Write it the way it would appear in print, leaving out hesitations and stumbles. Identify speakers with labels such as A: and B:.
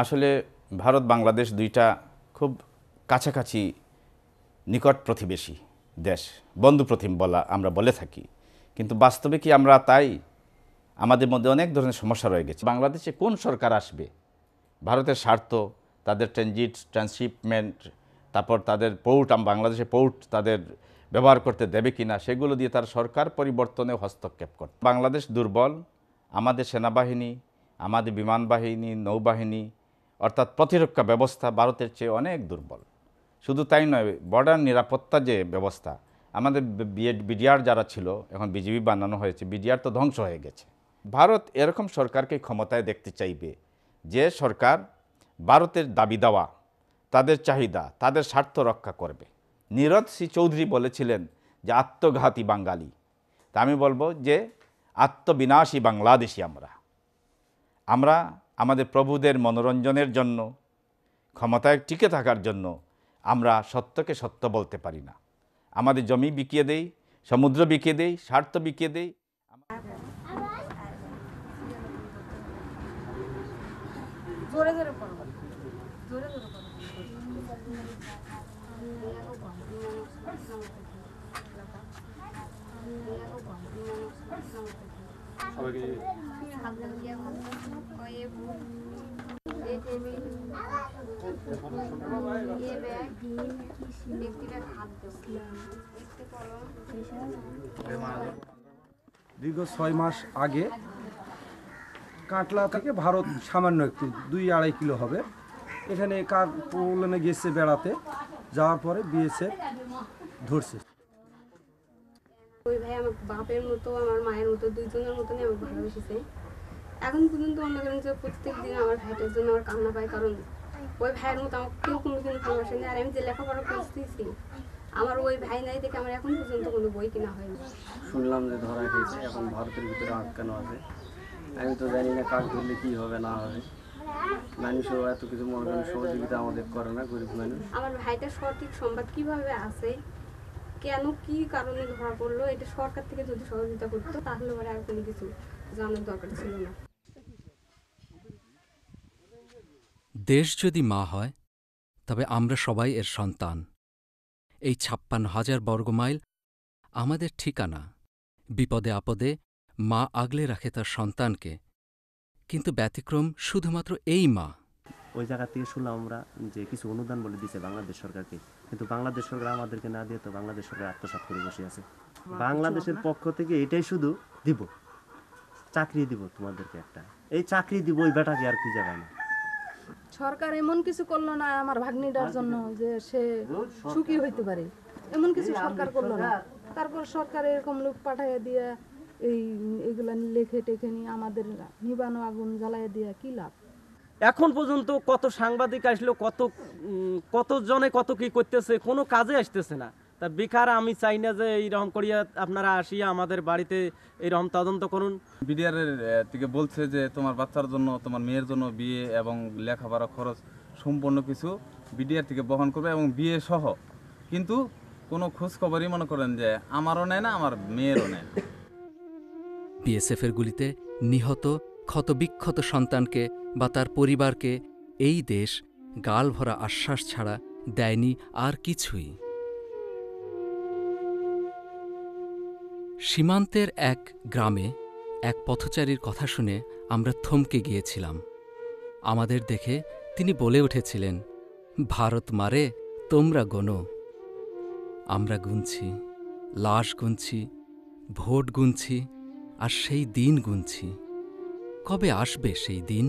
A: আসলে ভারত বাংলাদেশ দুইটা খুব কাছাকাছি নিকট প্রতিবেশী দেশ, বন্ধু প্রতিম আমরা বলে থাকি, কিন্তু বাস্তবে কি আমরা তাই? আমাদের মধ্যে অনেক ধরনের সমস্যা রয়ে গেছে। বাংলাদেশে কোন সরকার আসবে, ভারতের স্বার্থ, তাদের ট্রান্সশিপমেন্ট, তারপর তাদের পোর্ট, বাংলাদেশে পোর্ট তাদের ব্যবহার করতে দেবে কিনা, সেগুলো দিয়ে তার সরকার পরিবর্তনে হস্তক্ষেপ করত। বাংলাদেশ দুর্বল, আমাদের সেনাবাহিনী, আমাদের বিমান বাহিনী, নৌবাহিনী, অর্থাৎ প্রতিরক্ষা ব্যবস্থা ভারতের চেয়ে অনেক দুর্বল। শুধু তাই নয়, বর্ডার নিরাপত্তা যে ব্যবস্থা, আমাদের বিডিআর যারা ছিল, এখন বিজিবি বানানো হয়েছে, বিডিআর তো ধ্বংস হয়ে গেছে। ভারত এরকম সরকারকে ক্ষমতায় দেখতে চাইবে যে সরকার ভারতের দাবি দেওয়া, তাদের চাহিদা, তাদের স্বার্থ রক্ষা করবে। নীরদ সি চৌধুরী বলেছিলেন যে আত্মঘাতী বাঙালি, তা আমি বলবো যে আত্মবিনাশী বাংলাদেশি। আমরা আমাদের প্রভুদের মনোরঞ্জনের জন্য, ক্ষমতায় টিকে থাকার জন্য আমরা সত্যকে সত্য বলতে পারি না। আমাদের জমি বিকিয়ে দেই, সমুদ্র বিকিয়ে দেই, স্বার্থ বিকিয়ে দেই।
B: দীর্ঘ 6 মাস আগে কাটলা থেকে ভারত সামান্য একটু 2-2.5 কিলো হবে, এখানে কারপুলনে গেছে বেড়াতে, যাওয়ার পরে বিএসএফ ধরছে।
C: ওই ভাই আমার বাপের মতো, আমার মায়ের মতো, দুইজনের মতনই আমাকে ভালোবেসেছে। এখন পর্যন্ত মনে করেন যে প্রত্যেক দিন আমার ভাইটার জন্য আমার কান্না পায়, কারণ ওই ভাইয়ের মতো আমাকে কেউ কোনোদিন ভালোবাসেনি। আর আমি যে লেখাপড়া করতেছি, আমার ওই ভাই নাই দেখে আমার এখন পর্যন্ত কোনো বই কিনা হয়নি।
D: শুনলাম যে ধরা খেয়েছে, এখন ভারতের ভিতরে আটকানো আছে। আমি তো জানি না কাজ ধরলে কী হবে না হবে। মানুষও এত কিছু মনে করেন সহযোগিতা আমাদের করে না, গরিব মানুষ।
C: আমার ভাইটার সঠিক সংবাদ কিভাবে আছে, কেন কি কারণে ধরা পড়লো, এটা সরকার থেকে যদি সহযোগিতা করতো তাহলে পরে আর কোনো কিছু জানার দরকার ছিল না।
E: দেশ যদি মা হয়, তবে আমরা সবাই এর সন্তান। এই 56,000 বর্গমাইল আমাদের ঠিকানা। বিপদে আপদে মা আগলে রাখে তার সন্তানকে, কিন্তু ব্যতিক্রম শুধুমাত্র এই মা।
F: ওই জায়গা থেকে শুনলাম আমরা যে কিছু অনুদান বলে দিয়েছে বাংলাদেশ সরকারকে, কিন্তু বাংলাদেশ সরকার আমাদেরকে না দিয়ে তো বাংলাদেশ সরকার আত্মসাৎ করে বসে আছে। বাংলাদেশের পক্ষ থেকে এটাই শুধু দিব, চাকরি দিব তোমাদেরকে একটা, এই চাকরি দিব, ওই বেটাকে আর খুঁজে পায় না।
G: সরকার এমন কিছু করলো না আমার ভাগ্নিটার জন্য যে সে সুখী হইতে পারে, এমন কিছু সরকার করলো না। তারপর সরকার এরকম লোক পাঠাইয়া দিয়ে এইগুলা লেখে টেখে নিয়ে আমাদের নিবানো আগুন জ্বালাইয়া দিয়ে কি লাভ?
D: এখন পর্যন্ত কত সাংবাদিক আসলো, কত জনে কত কি করতেছে, কোনো কাজে আসতেছে না। তা বেকার আমি চাই না যে এইরকম করিয়া আপনারা আসিয়া আমাদের বাড়িতে এইরকম তদন্ত করুন।
H: বিডিআর থেকে বলছে যে তোমার বাচ্চার জন্য, তোমার মেয়ের জন্য বিয়ে এবং লেখাপড়া খরচ সম্পূর্ণ কিছু বিডিআর থেকে বহন করবে এবং বিয়ে সহ, কিন্তু কোনো খোঁজ খবরই মনে করেন যে আমারও নেয় না, আমার মেয়েরও নেয় না।
E: বিএসএফের গুলিতে নিহত ক্ষতবিক্ষত সন্তানকে বা তার পরিবারকে এই দেশ গালভরা আশ্বাস ছাড়া দেয়নি আর কিছুই। সীমান্তের এক গ্রামে এক পথচারীর কথা শুনে আমরা থমকে গিয়েছিলাম। আমাদের দেখে তিনি বলে উঠেছিলেন, ভারত মারে, তোমরা গোনো। আমরা গুনছি, লাশ গুনছি, ভোট গুনছি, আর সেই দিন গুনছি। কবে আসবে সেই দিন?